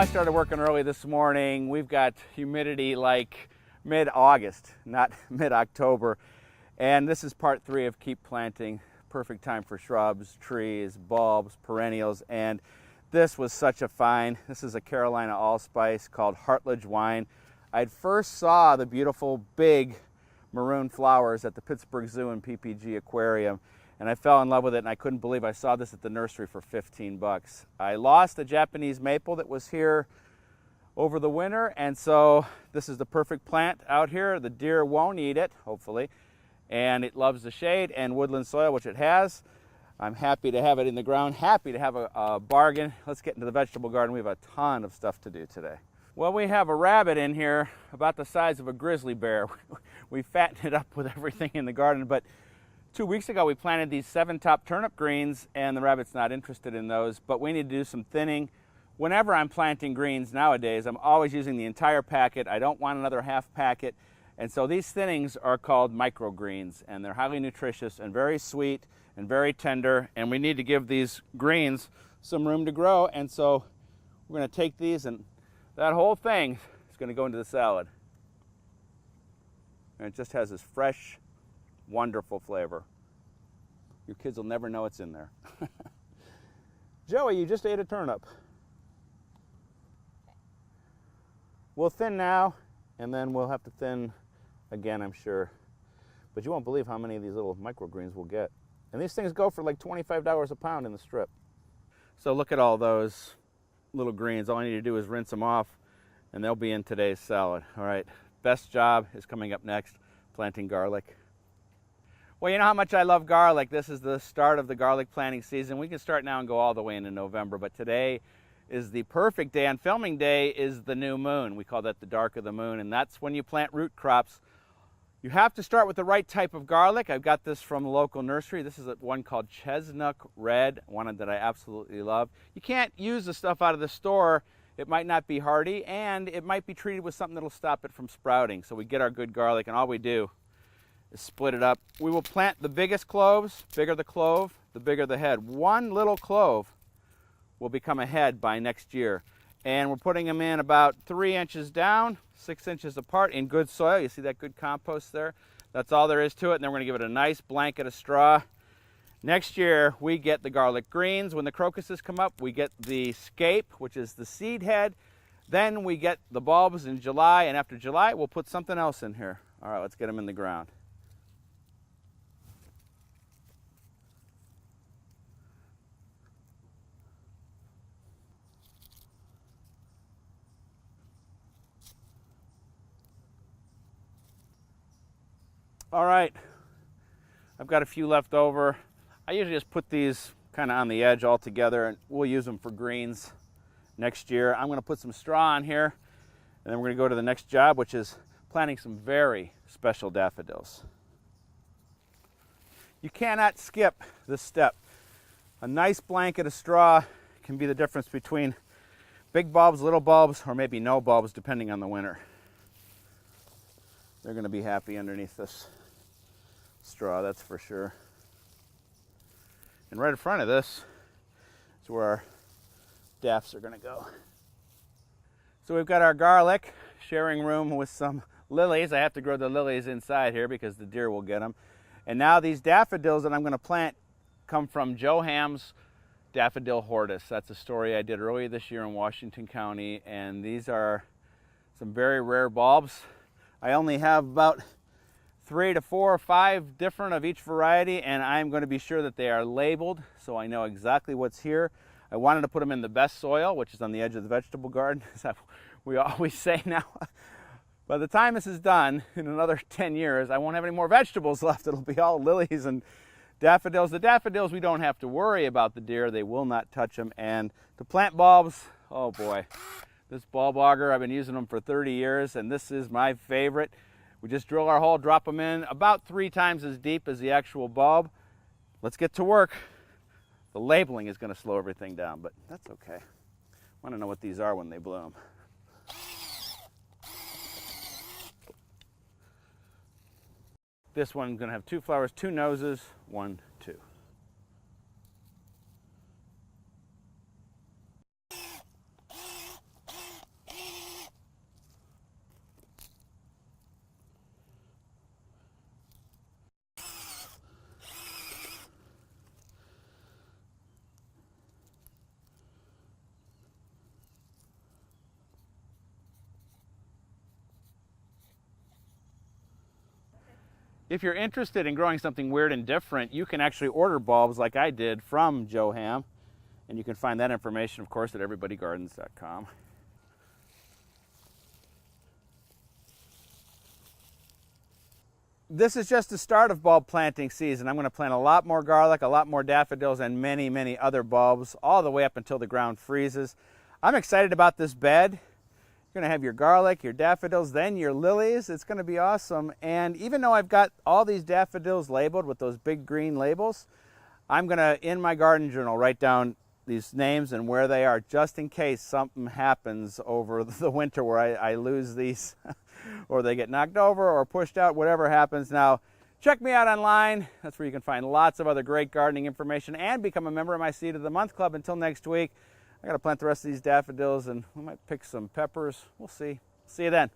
I started working early this morning. We've got humidity like mid-August, not mid-October. And this is part 3 of Keep Planting. Perfect time for shrubs, trees, bulbs, perennials. And this was such a find. This is a Carolina allspice called Hartledge Wine. I first saw the beautiful big maroon flowers at the Pittsburgh Zoo and PPG Aquarium, and I fell in love with it, and I couldn't believe I saw this at the nursery for 15 bucks. I lost a Japanese maple that was here over the winter, and so this is the perfect plant out here. The deer won't eat it, hopefully, and it loves the shade and woodland soil, which it has. I'm happy to have it in the ground, happy to have a bargain. Let's get into the vegetable garden. We have a ton of stuff to do today. Well, we have a rabbit in here about the size of a grizzly bear. We fattened it up with everything in the garden, but 2 weeks ago we planted these 7-top turnip greens, and the rabbit's not interested in those, but we need to do some thinning. Whenever I'm planting greens nowadays, I'm always using the entire packet. I don't want another half packet, and so these thinnings are called microgreens, and they're highly nutritious and very sweet and very tender, and we need to give these greens some room to grow, and so we're going to take these, and that whole thing is going to go into the salad. And it just has this fresh, wonderful flavor. Your kids will never know it's in there. Joey, you just ate a turnip. We'll thin now, and then we'll have to thin again, I'm sure. But you won't believe how many of these little microgreens we'll get. And these things go for like $25 a pound in the strip. So look at all those little greens. All I need to do is rinse them off, and they'll be in today's salad. All right, best job is coming up next, planting garlic. Well, you know how much I love garlic. This is the start of the garlic planting season. We can start now and go all the way into November, but today is the perfect day, and filming day is the new moon. We call that the dark of the moon, and that's when you plant root crops. You have to start with the right type of garlic. I've got this from a local nursery. This is one called Chestnut Red, one that I absolutely love. You can't use the stuff out of the store. It might not be hardy, and it might be treated with something that'll stop it from sprouting. So we get our good garlic, and all we do is split it up. We will plant the biggest cloves. Bigger the clove, the bigger the head. One little clove will become a head by next year. And we're putting them in about 3 inches down, 6 inches apart in good soil. You see that good compost there? That's all there is to it. And then we're going to give it a nice blanket of straw. Next year, we get the garlic greens. When the crocuses come up, we get the scape, which is the seed head. Then we get the bulbs in July. And after July, we'll put something else in here. All right, let's get them in the ground. All right, I've got a few left over. I usually just put these kind of on the edge all together, and we'll use them for greens next year. I'm going to put some straw on here, and then we're going to go to the next job, which is planting some very special daffodils. You cannot skip this step. A nice blanket of straw can be the difference between big bulbs, little bulbs, or maybe no bulbs, depending on the winter. They're going to be happy underneath this straw, that's for sure. And right in front of this is where our daffs are going to go. So we've got our garlic, sharing room with some lilies. I have to grow the lilies inside here because the deer will get them. And now these daffodils that I'm going to plant come from Joe Hamm's Daffodil Hortus. That's a story I did earlier this year in Washington County, and these are some very rare bulbs. I only have about 3 to 4 or 5 different of each variety, and I'm going to be sure that they are labeled so I know exactly what's here. I wanted to put them in the best soil, which is on the edge of the vegetable garden, as we always say now. By the time this is done, in another 10 years, I won't have any more vegetables left. It'll be all lilies and daffodils. The daffodils, we don't have to worry about the deer. They will not touch them. And to plant bulbs, oh boy, this bulb auger, I've been using them for 30 years, and this is my favorite. We just drill our hole, drop them in about 3 times as deep as the actual bulb. Let's get to work. The labeling is going to slow everything down, but that's okay. I want to know what these are when they bloom. This one's going to have 2 flowers, 2 noses, 1, 2. If you're interested in growing something weird and different, you can actually order bulbs like I did from Joe Hamm. And you can find that information, of course, at everybodygardens.com. This is just the start of bulb planting season. I'm going to plant a lot more garlic, a lot more daffodils, and many, many other bulbs all the way up until the ground freezes. I'm excited about this bed. You're going to have your garlic, your daffodils, then your lilies. It's going to be awesome. And even though I've got all these daffodils labeled with those big green labels, I'm going to, in my garden journal, write down these names and where they are, just in case something happens over the winter where I lose these or they get knocked over or pushed out, whatever happens. Now, check me out online. That's where you can find lots of other great gardening information and become a member of my Seed of the Month Club. Until next week, I got to plant the rest of these daffodils and I might pick some peppers. We'll see. See you then.